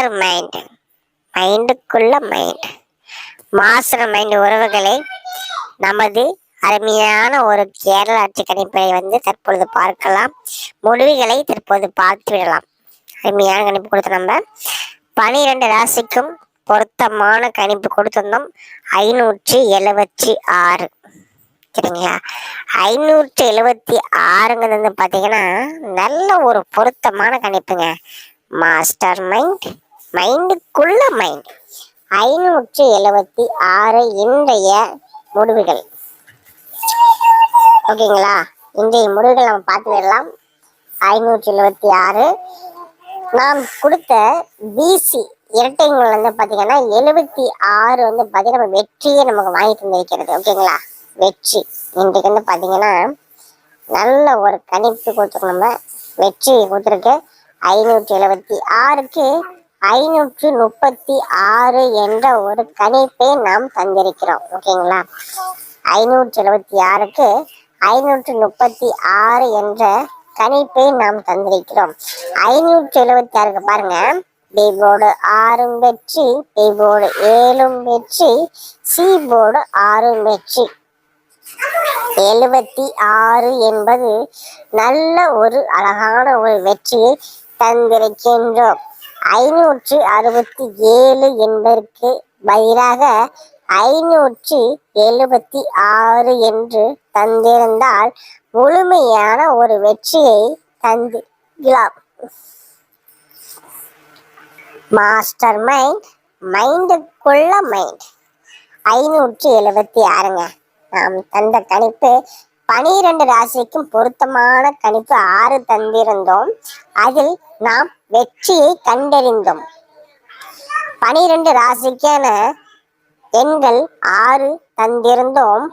Master mind, மைண்டுக்குள்ள mind. Master mind உறவுகளை நமது அருமையான ஒரு கேரள ஆட்சி கணிப்பை தற்பொழுது பார்க்கலாம். முடிவுகளை தற்போது பார்த்து விடலாம். அருமையான கணிப்பு கொடுத்த நம்ம 12 ராசிக்கும் பொருத்தமான கணிப்பு கொடுத்திருந்தோம். 576. சரிங்களா? 576ங்கிறது பார்த்தீங்கன்னா நல்ல ஒரு பொருத்தமான கணிப்புங்க. மாஸ்டர் மைண்ட், மைண்டுக்குள்ள மைண்ட். 576 இன்றைய முடிவுகள். ஓகேங்களா? இன்றைய முடிவுகள் நம்ம பார்த்து விடலாம். 576 நாம் கொடுத்த பிசி இரட்டைங்கள் பார்த்தீங்கன்னா 76 பார்த்தீங்கன்னா நம்ம வெற்றியை நமக்கு வாங்கிட்டு வந்திருக்கிறது. ஓகேங்களா? வெற்றி இன்றைக்கு பார்த்தீங்கன்னா நல்ல ஒரு கணிப்பு கொடுத்துருக்கோம். நம்ம வெற்றி கொடுத்துருக்கு. 576க்கு 536 என்ற ஒரு கணிப்பை நாம் தந்திருக்கிறோம். ஓகேங்களா? 576க்கு 536 என்ற கணிப்பை நாம் தந்திருக்கிறோம். 576க்கு பாருங்க, பி போர்டு 6 வெற்றி, பி போர்டு 7 வெற்றி, சி போர்டு 6 வெற்றி. 76 என்பது நல்ல ஒரு அழகான ஒரு வெற்றியை தந்திருக்கின்றோம். 567 என்பதற்கு பதிலாக 576 என்று தந்திருந்தால் முழுமையான ஒரு வெற்றியை தந்திருக்கலாம். மாஸ்டர் மைண்ட், மைண்டுக்குள்ள மைண்ட். 576ங்க நாம் தந்த கணிப்பு. 12 ராசிக்கும் பொருத்தமான கணிப்பு 6 தந்திருந்தோம். அதில் நாம் வெற்றியை கண்டறிந்தோம். 12 ராசிக்கான எண்கள் 6 தந்திருந்தோம்.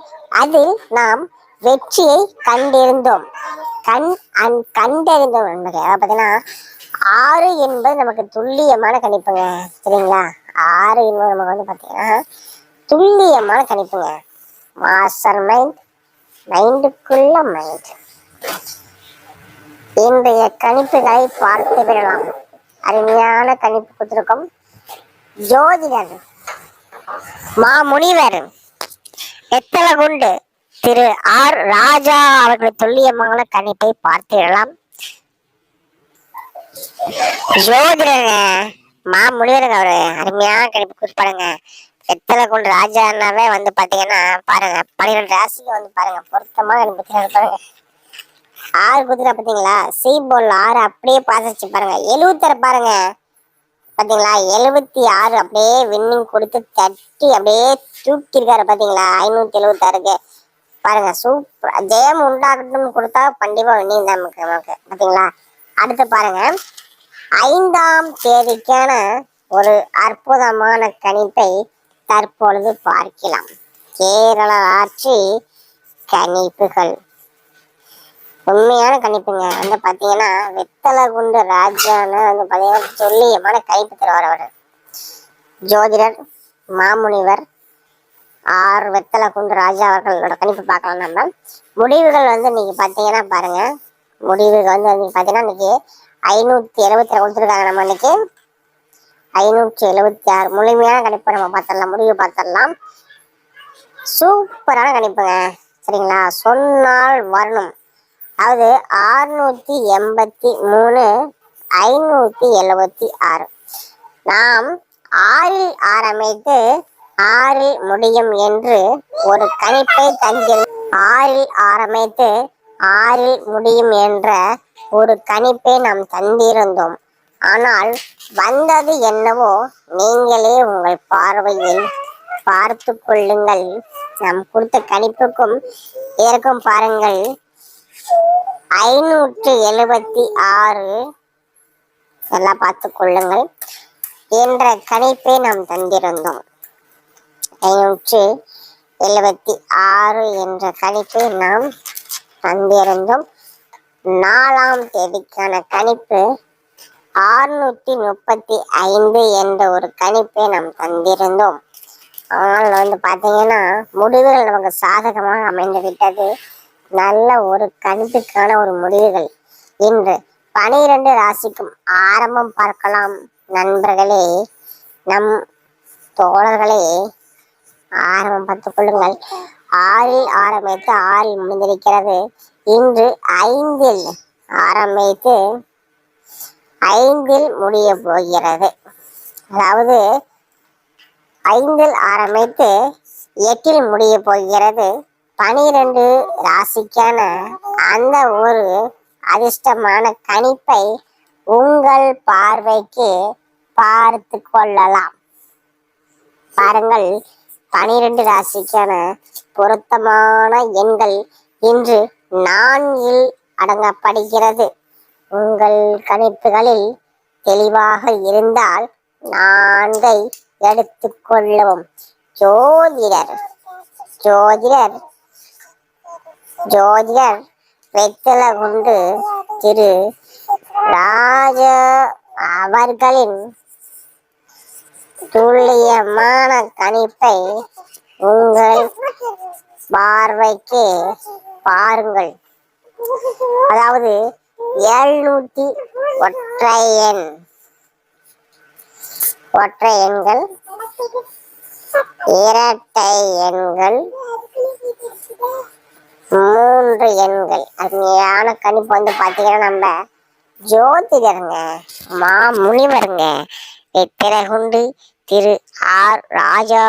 அதில் நாம் வெற்றியை கண்டறிந்தோம். கண்டறிந்தோம் பார்த்தீங்கன்னா 6 என்பது நமக்கு துல்லியமான கணிப்புங்க. சரிங்களா? 6 என்பது நமக்கு பார்த்தீங்கன்னா துல்லியமான கணிப்புங்க. மாஸ்டர் மைண்ட், மைண்டுக்குள்ள மைண்ட். இன்றைய கணிப்புகளை பார்த்து விடலாம். அருமையான கணிப்பு கொடுத்திருக்கும். ஜோதிடர் மாமுனிவர் வெத்தலகுண்டு திரு ஆர் ராஜா அவர்கள் துல்லியமான கணிப்பை பார்த்து விடலாம். ஜோதிடர் மாமுனிவர் அவரு அருமையான கணிப்பு கொடுப்பாருங்க. வெத்தலகுண்டு ராஜானாவே பாத்தீங்கன்னா பாருங்க 12 ராசிக்கு பாருங்க பொருத்தமா பாருங்க 6 குதிரை பார்த்தீங்களா? சி போர்டில் 6 அப்படியே பாசிச்சு பாருங்க. 76 பாருங்க பார்த்தீங்களா? 76 அப்படியே வின்னிங் கொடுத்து தட்டி அப்படியே தூக்கிருக்காரு பார்த்தீங்களா? 576க்கு பாருங்க சூப்பர். ஜெயம் உண்டாகட்டும் கொடுத்தா கண்டிப்பா வின்னிங் தான் நமக்கு பார்த்தீங்களா? அடுத்து பாருங்க 5ஆம் தேதிக்கான ஒரு அற்புதமான கணிப்பை தற்பொழுது பார்க்கலாம். கேரள ஆட்சி கணிப்புகள் உண்மையான கணிப்புங்க. பார்த்தீங்கன்னா வெத்தலகுண்டு ராஜான்னு பார்த்தீங்கன்னா துல்லியமான கணிப்பு தருவார் அவர். ஜோதிடர் மாமுனிவர் ஆர் வெத்தலகுண்டு ராஜா அவர்களோட கணிப்பு பார்க்கலாம். நம்ம முடிவுகள் இன்னைக்கு பார்த்தீங்கன்னா பாருங்க, முடிவுகள் இன்னைக்கு பார்த்தீங்கன்னா இன்னைக்கு 576 கொடுத்துருக்காங்க. நம்ம இன்னைக்கு 576 முழுமையான கணிப்பை நம்ம பார்த்துடலாம். முடிவு பார்த்துடலாம். சூப்பரான கணிப்புங்க. சரிங்களா? சொன்னால் வரணும். அதாவது 683 576. நாம் 6ல் ஆரம்பித்து 6ல் முடியும் என்று ஒரு கணிப்பை தந்திருந்தோம். 6ல் ஆரம்பித்து 6ல் முடியும் என்ற ஒரு கணிப்பை நாம் தந்திருந்தோம். ஆனால் வந்தது என்னவோ நீங்களே உங்கள் பார்வையில் பார்த்து கொள்ளுங்கள். நாம் கொடுத்த கணிப்புக்கும் இதற்கும் பாருங்கள். 576 எல்லாம் பார்த்து கொள்ளுங்கள் என்ற கணிப்பை நாம் தந்திருந்தோம். 576 என்ற கணிப்பை நாம் தந்திருந்தோம். 4ஆம் தேதிக்கான கணிப்பு 635 என்ற ஒரு கணிப்பை நாம் தந்திருந்தோம். ஆனால் பார்த்தீங்கன்னா முடிவுகள் நமக்கு சாதகமாக அமைந்து விட்டது. நல்ல ஒரு கணிப்புக்கான ஒரு முடிவுகள் இன்று 12 ராசிக்கும் ஆரம்பம் பார்க்கலாம். நண்பர்களே, நம் தோழர்களே, ஆரம்பம் பார்த்துக் கொள்ளுங்கள். 6இல் ஆரம்பித்து 6இல் முடிந்திருக்கிறது. இன்று 5இல் ஆரம்பித்து 5இல் முடிய போகிறது. அதாவது 5இல் ஆரம்பித்து 8இல் முடிய போகிறது. 12 ராசிக்கான அந்த ஒரு அதிர்ஷ்டமான கணிப்பை உங்கள் பார்வைக்கு பார்த்து கொள்ளலாம். பாருங்கள், 12 ராசிக்கான பொருத்தமான எண்கள் இன்று 4இல் அடங்கப்படுகிறது. உங்கள் கணிப்புகளில் தெளிவாக இருந்தால் 4ஐ எடுத்துக்கொள்ளவும். ஜோதிடர் ஜோதிடர் ஜோதிடர் வெத்தலகுண்டு திரு ராஜா அவர்களின் துல்லியமான கணிப்பை உங்கள் பார்வைக்கு பாருங்கள். அதாவது 700 ஒற்றை எண்கள், இரட்டை எண்கள், 3 எண்கள். அருமையான கணிப்பு வந்து பார்த்தீங்கன்னா நம்ம ஜோதிடருங்க, முனிவருங்க வெத்திரகுண்டு திரு ஆர் ராஜா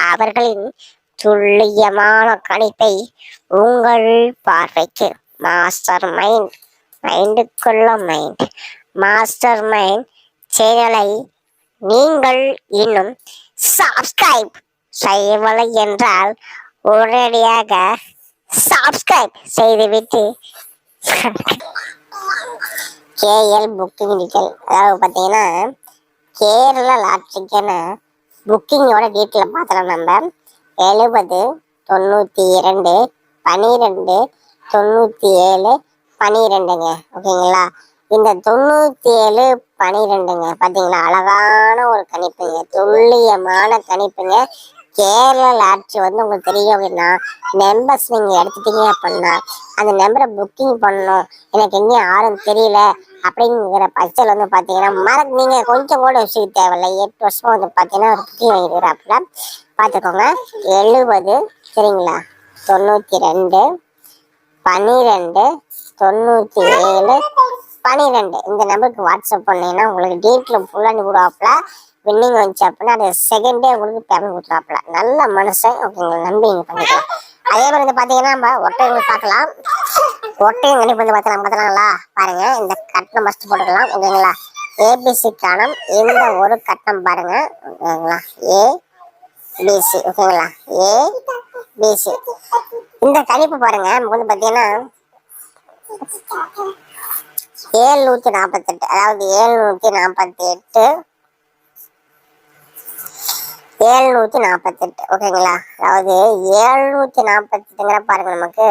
அவர்களின் துல்லியமான கணிப்பை உங்கள் பார்வைக்கு மாஸ்டர் மைண்டுக்குள்ள மாஸ்டர் மைண்ட் சேனலை நீங்கள் இன்னும் சப்ஸ்கிரைப் செய்யவில்லை என்றால் உடனடியாக சப்ஸ்கிரைப் செய்துவிட்டு கேஎல் புக்கிங் டீட்டெயில், அதாவது பார்த்தீங்கன்னா கேரளா லாட்ரிக்கான புக்கிங்கோட டீட்டெயில் பார்த்தலாம். நம்ம 70 92 12 97 12ங்க. ஓகேங்களா? இந்த 97 12ங்க பார்த்தீங்களா, அழகான ஒரு கணிப்புங்க, துல்லியமான கணிப்புங்க. கேரளா லாட்ரி வந்து உங்களுக்கு தெரியும் அப்படின்னா நம்பர்ஸ் நீங்கள் எடுத்துட்டீங்க அப்படின்னா அந்த நம்பரை புக்கிங் பண்ணணும், எனக்கு எங்கேயும் யாரும் தெரியல அப்படிங்கிற பட்சத்தில் வந்து பார்த்தீங்கன்னா நீங்கள் கொஞ்சம் கூட விஷயம் தேவையில்லை. 8 வருஷமா வந்து பார்த்தீங்கன்னா ஒரு புக்கிங் வாங்கிடுறாப்புல பார்த்துக்கோங்க. 70 சரிங்களா, 92 12 97 12 இந்த நம்பருக்கு வாட்ஸ்அப் பண்ணீங்கன்னா உங்களுக்கு டீட்டெயில் ஃபுல்லாக அனுப்பிடுவாப்புல. வின்னிங் வந்துச்சு அப்படின்னா அது செகண்டே உங்களுக்கு பேமெண்ட் கொடுத்துருவாப்புல. நல்ல மனுஷன். ஓகேங்களா, நம்பி நீங்கள் பண்ணிக்கலாம். அதே மாதிரி வந்து பார்த்தீங்கன்னா நம்ம ஒட்டைகள் பார்க்கலாம். ஒட்டையும் கணிப்பு வந்து பார்த்தலாங்களா? பாருங்க, இந்த கட்டணம் ஃபஸ்ட்டு போட்டுக்கலாம். ஓகேங்களா? ஏபிசி காணம் இந்த ஒரு கட்டணம் பாருங்க. ஓகேங்களா? ஏபிசி. ஓகேங்களா? ஏபிசி இந்த கணிப்பு பாருங்க. நமக்கு வந்து பார்த்தீங்கன்னா 748, அதாவது 748 ஓகேங்களா? அதாவது 748ங்கிற பாருங்க, நமக்கு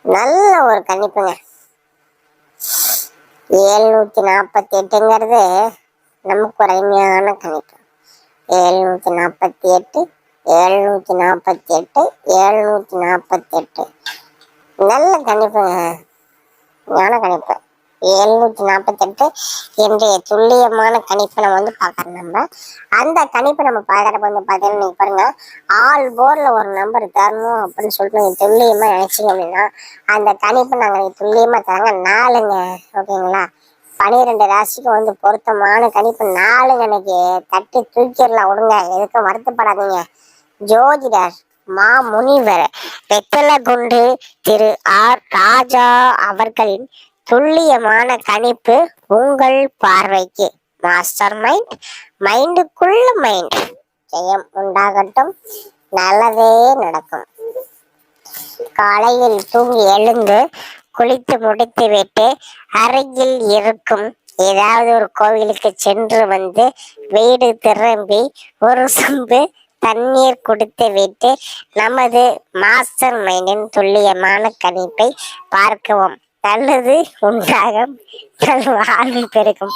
நல்ல ஒரு கணிப்புங்க. 748ங்கிறது நமக்கு ஒரு அருமையான கணிப்பு. 748 748 748 நல்ல கணிப்புங்க, ஞான கணிப்பு. 748 இன்றைய துல்லியமான கணிப்பை நம்ம வந்து பார்க்குறோம். நம்ம அந்த கணிப்பை நம்ம பார்க்குறப்ப வந்து பார்த்தீங்கன்னா நீங்கள் பாருங்கள், ஆல் போர்டில் ஒரு நம்பர் தரணும் அப்படின்னு சொல்லிட்டு நீங்கள் துல்லியமாக நினச்சிங்க அப்படின்னா அந்த கணிப்பை நாங்கள் துல்லியமாக தராங்க 4ங்க. ஓகேங்களா? 12 ராசிக்கு வந்து பொருத்தமான கணிப்பு 4ங்க. இன்னைக்கு தட்டி தூக்கிடலாம், விடுங்க, எதுக்கும் வருத்தப்படாதீங்க. ஜோதிடர் முனிவர் வெத்தலகுண்டு திரு ஆர் ராஜா அவர்களின் துல்லியமான கணிப்பு உங்கள் பார்வைக்கு மாஸ்டர் மைண்டுக்குள்ள ஜெயம் உண்டாகட்டும், நல்லதே நடக்கும். காலையில் தூங்கி எழுந்து குளித்து முடித்து விட்டு அருகில் இருக்கும் ஏதாவது ஒரு கோவிலுக்கு சென்று வந்து வீடு திரும்பி ஒரு சொம்பு தண்ணீர் குடித்து விட்டு நமது மாஸ்டர் மைண்டின் துல்லியமான கணிப்பை பார்க்கவும். நல்லது உண்டாகும், வாழ்வு பெருகும்.